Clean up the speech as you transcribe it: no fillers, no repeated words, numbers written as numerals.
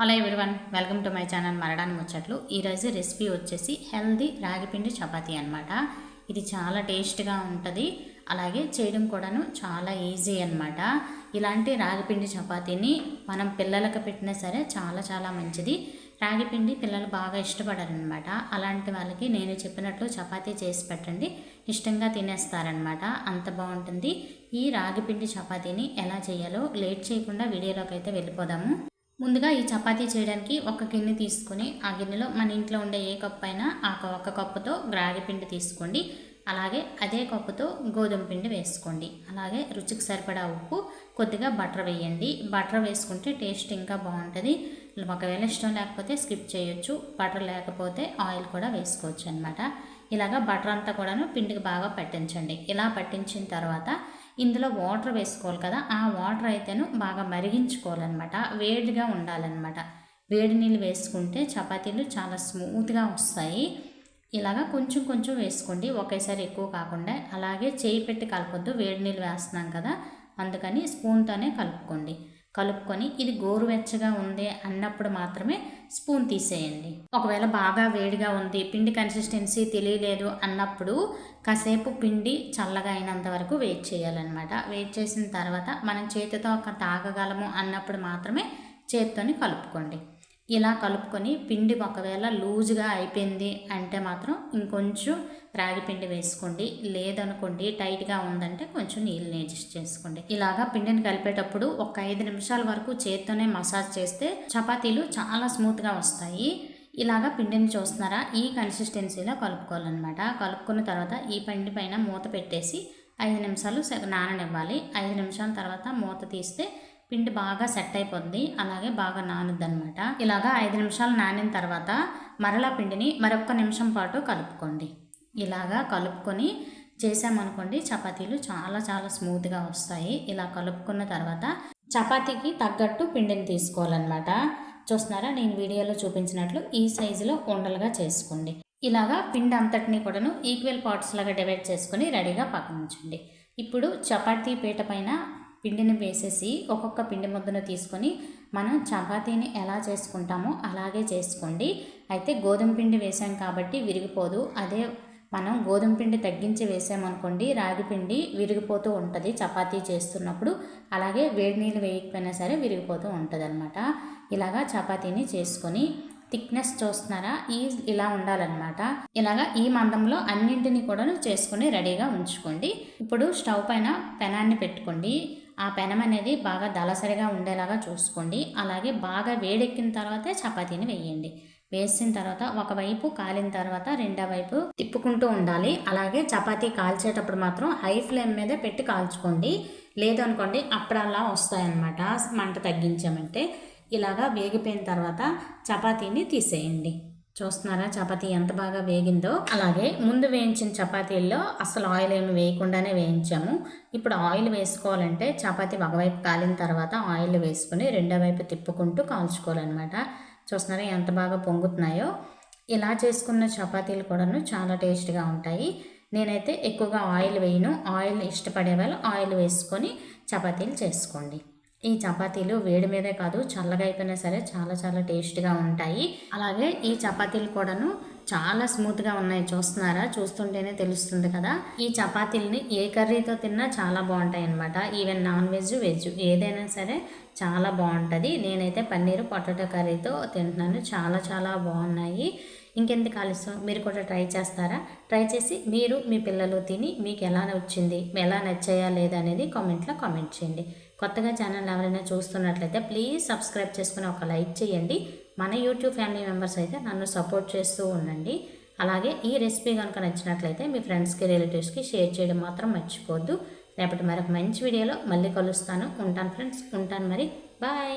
Hello everyone, welcome to my channel Maradani ముచ్చట్లు. ఈరోజు recipe వచ్చేసి హెల్దీ రాగిపిండి చపాతీ అనమాట. ఇది చాలా టేస్ట్గా ఉంటుంది, అలాగే చేయడం కూడాను చాలా ఈజీ అనమాట. ఇలాంటి రాగిపిండి చపాతీని మనం పిల్లలకు పెట్టినా సరే చాలా చాలా మంచిది. రాగిపిండి పిల్లలు బాగా ఇష్టపడారనమాట. అలాంటి వాళ్ళకి నేను చెప్పినట్లు చపాతీ చేసి పెట్టండి, ఇష్టంగా తినేస్తారనమాట. అంత బాగుంటుంది. ఈ రాగిపిండి చపాతీని ఎలా చేయాలో లేట్ చేయకుండా వీడియోలోకి అయితే వెళ్ళిపోదాము. ముందుగా ఈ చపాతీ చేయడానికి ఒక గిన్నె తీసుకొని ఆ గిన్నెలో మన ఇంట్లో ఉండే ఏ కప్పు అయినా ఒక కప్పుతో రాగి పిండి తీసుకోండి. అలాగే అదే కప్పుతో గోధుమ పిండి వేసుకోండి. అలాగే రుచికి సరిపడా ఉప్పు, కొద్దిగా బటర్ వేయండి. బటర్ వేసుకుంటే టేస్ట్ ఇంకా బాగుంటుంది. ఒకవేళ ఇష్టం లేకపోతే స్కిప్ చేయొచ్చు. బటర్ లేకపోతే ఆయిల్ కూడా వేసుకోవచ్చు అనమాట. ఇలాగా బటర్ అంతా కూడాను పిండికి బాగా పట్టించండి. ఇలా పట్టించిన తర్వాత ఇందులో వాటర్ వేసుకోవాలి కదా, ఆ వాటర్ అయితేను బాగా మరిగించుకోవాలన్నమాట. వేడిగా ఉండాలన్నమాట. వేడి నీళ్ళు వేసుకుంటే చపాతీలు చాలా స్మూత్గా వస్తాయి. ఇలాగా కొంచెం కొంచెం వేసుకోండి, ఒకేసారి ఎక్కువ కాకుండా. అలాగే చేయి పెట్టి కలపొద్దు, వేడి నీళ్ళు వేస్తున్నాం కదా, అందుకని స్పూన్తోనే కలుపుకోండి. కలుపుకొని ఇది గోరువెచ్చగా ఉంది అన్నప్పుడు మాత్రమే స్పూన్ తీసేయండి. ఒకవేళ బాగా వేడిగా ఉంది, పిండి కన్సిస్టెన్సీ తెలియలేదు అన్నప్పుడు కాసేపు పిండి చల్లగా అయినంత వరకు వెయిట్ చేయాలన్నమాట. వెయిట్ చేసిన తర్వాత మనం చేతితో ఒక తాగగలము అన్నప్పుడు మాత్రమే చేతితోని కలుపుకోండి. ఇలా కలుపుకొని పిండి ఒకవేళ లూజ్గా అయిపోయింది అంటే మాత్రం ఇంకొంచెం రాగి పిండి వేసుకోండి. లేదనుకోండి టైట్గా ఉందంటే కొంచెం నీళ్ళని అడ్జస్ట్ చేసుకోండి. ఇలాగా పిండిని కలిపేటప్పుడు ఒక 5 నిమిషాల వరకు చేత్తోనే మసాజ్ చేస్తే చపాతీలు చాలా స్మూత్గా వస్తాయి. ఇలాగా పిండిని చూస్తున్నారా, ఈ కన్సిస్టెన్సీలో కలుపుకోవాలన్నమాట. కలుపుకున్న తర్వాత ఈ పిండి పైన మూత పెట్టేసి 5 నిమిషాలు నాననివ్వాలి. 5 నిమిషాల తర్వాత మూత తీస్తే పిండి బాగా సెట్ అయిపోద్ది, అలాగే బాగా నానుద్ది అనమాట. ఇలాగా 5 నిమిషాలు నానిన తర్వాత మరలా పిండిని మరొక నిమిషం పాటు కలుపుకోండి. ఇలాగా కలుపుకొని చేసామనుకోండి చపాతీలు చాలా చాలా స్మూత్గా వస్తాయి. ఇలా కలుపుకున్న తర్వాత చపాతీకి తగ్గట్టు పిండిని తీసుకోవాలన్నమాట. చూస్తున్నారా, నేను వీడియోలో చూపించినట్లు ఈ సైజులో ఉండలుగా చేసుకోండి. ఇలాగా పిండి అంతటినీ కూడాను ఈక్వల్ పార్ట్స్ లాగా డివైడ్ చేసుకొని రెడీగా పక్కన ఉంచండి. ఇప్పుడు చపాతీ పీట పైన పిండిని వేసేసి ఒక్కొక్క పిండి ముద్దను తీసుకొని మనం చపాతీని ఎలా చేసుకుంటామో అలాగే చేసుకోండి. అయితే గోధుమ పిండి వేసాం కాబట్టి విరిగిపోదు. అదే మనం గోధుమ పిండి తగ్గించి వేసామనుకోండి రాగి పిండి విరిగిపోతూ ఉంటుంది చపాతీ చేస్తున్నప్పుడు. అలాగే వేడి నీళ్ళు వేయకపోయినా సరే విరిగిపోతూ ఉంటుంది అనమాట. ఇలాగా చపాతీని చేసుకొని థిక్నెస్ చూస్తున్నారా, ఇలా ఉండాలన్నమాట. ఇలాగా ఈ మందంలో అన్నింటినీ కూడా చేసుకుని రెడీగా ఉంచుకోండి. ఇప్పుడు స్టవ్ పైన పెనాన్ని పెట్టుకోండి. ఆ పెనం అనేది బాగా దళసరిగా ఉండేలాగా చూసుకోండి. అలాగే బాగా వేడెక్కిన తర్వాతే చపాతీని వేయండి. వేసిన తర్వాత ఒకవైపు కాలిన తర్వాత రెండో వైపు తిప్పుకుంటూ ఉండాలి. అలాగే చపాతీ కాల్చేటప్పుడు మాత్రం హై ఫ్లేమ్ మీదే పెట్టి కాల్చుకోండి. లేదనుకోండి అప్పుడల్లా వస్తాయన్నమాట మంట తగ్గించామంటే. ఇలాగా వేగిపోయిన తర్వాత చపాతీని తీసేయండి. చూస్తున్నారా చపాతీ ఎంత బాగా వేగిందో. అలాగే ముందు వేయించిన చపాతీల్లో అసలు ఆయిల్ ఏమి వేయకుండానే వేయించాము. ఇప్పుడు ఆయిల్ వేసుకోవాలంటే చపాతీ ఒకవైపు కాలిన తర్వాత ఆయిల్ వేసుకుని రెండో వైపు తిప్పుకుంటూ కాల్చుకోవాలన్నమాట. చూస్తున్నారా ఎంత బాగా పొంగుతున్నాయో. ఇలా చేసుకున్న చపాతీలు కూడాను చాలా టేస్ట్గా ఉంటాయి. నేనైతే ఎక్కువగా ఆయిల్ వేయను. ఆయిల్ ఇష్టపడే వాళ్ళు ఆయిల్ వేసుకొని చపాతీలు చేసుకోండి. ఈ చపాతీలు వేడి మీదే కాదు చల్లగా అయిపోయినా సరే చాలా చాలా టేస్ట్గా ఉంటాయి. అలాగే ఈ చపాతీలు కూడాను చాలా స్మూత్గా ఉన్నాయి. చూస్తున్నారా, చూస్తుంటేనే తెలుస్తుంది కదా. ఈ చపాతీలని ఏ కర్రీతో తిన్నా చాలా బాగుంటాయి అన్నమాట. ఈవెన్ నాన్ వెజ్ వెజ్ ఏదైనా సరే చాలా బాగుంటుంది. నేనైతే పన్నీరు పొటాటో కర్రీతో తింటున్నాను, చాలా చాలా బాగున్నాయి. ఇంకెందుకు ఆలస్యం, మీరు కూడా ట్రై చేస్తారా? ట్రై చేసి మీరు మీ పిల్లలు తిని మీకు ఎలా వచ్చింది, ఎలా నచ్చాయా లేదా అనేది కామెంట్లో కామెంట్ చేయండి. కొత్తగా ఛానల్ ఎవరైనా చూస్తున్నట్లయితే ప్లీజ్ సబ్స్క్రైబ్ చేసుకుని ఒక లైక్ చేయండి. మన యూట్యూబ్ ఫ్యామిలీ మెంబర్స్ అయితే నన్ను సపోర్ట్ చేస్తూ ఉండండి. అలాగే ఈ రెసిపీ కనుక నచ్చినట్లయితే మీ ఫ్రెండ్స్కి రిలేటివ్స్కి షేర్ చేయడం మాత్రం మర్చిపోవద్దు. రేపటి మరొక మంచి వీడియోలో మళ్ళీ కలుస్తాను. ఉంటాను ఫ్రెండ్స్, ఉంటాను మరి, బాయ్.